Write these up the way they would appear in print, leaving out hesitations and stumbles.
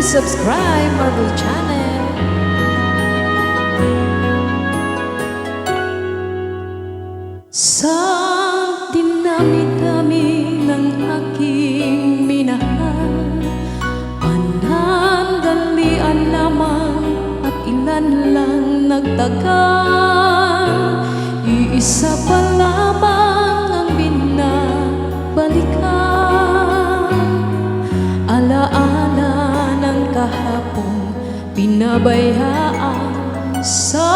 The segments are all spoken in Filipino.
Please subscribe Marvel Channel. Sa dinami-dami ng aking minahal, panandalian lamang at ilan lang nagtagal. Iisa pa lamang ang binabalikan, alaala ng kahapon pinabayaan. Sa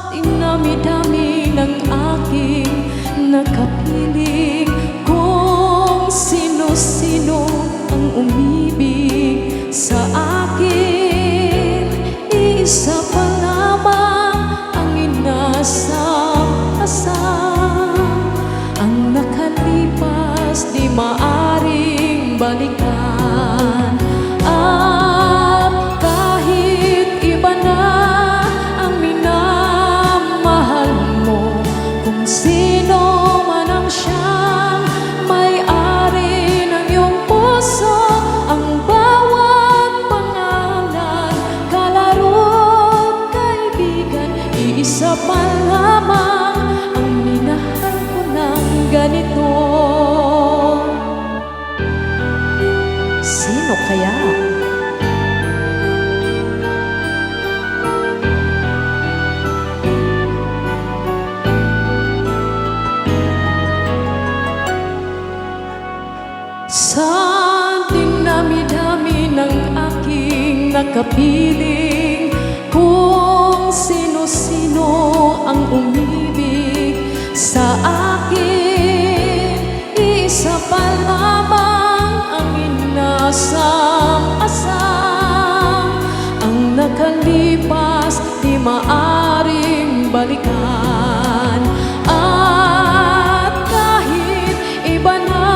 dinami-dami ng aking nakapiling, kung sino-sino ang umibig sa akin, isa pa lamang ang inasam-asam. Ang nakalipas di maaring balikan, at kahit iba na ang minamahal mo, kung sino man ang siyang may-ari ng iyong puso, ang bawat pangalan, kalaro, kaibigan, iisa pa lamang ang minahal ko ng ganito. Sino kaya? Sa dinami-dami ng aking nakapiling, kung sino-sino ang umibig sa akin, isa pa lamang ang inasam-asam. Ang nakalipas di maaring balikan, at kahit iba na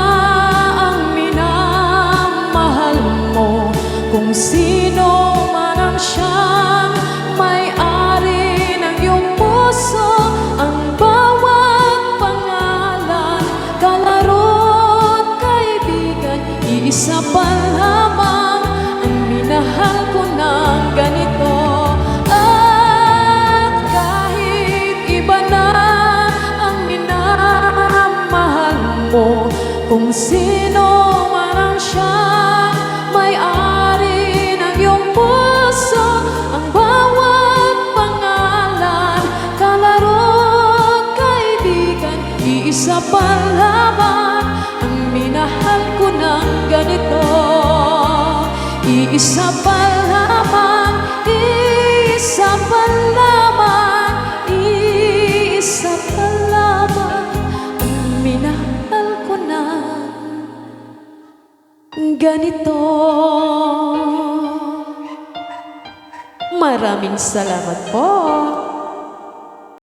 kung sino man ang siyang may-ari ng iyong puso, ang bawat pangalan, kalaro't kaibigan, iisa pa lamang ang minahal ko ng ganito. At kahit iba na ang minamahal mo, kung sino man ang siyang may-ari ng iyong puso, ang bawat pangalan, kalaro't kaibigan, iisa pa lamang ang minahal ko ng ganito. Iisa pa lamang, iisa pa lamang, iisa pa lamang ang minahal ko ng ganito. Maraming salamat po.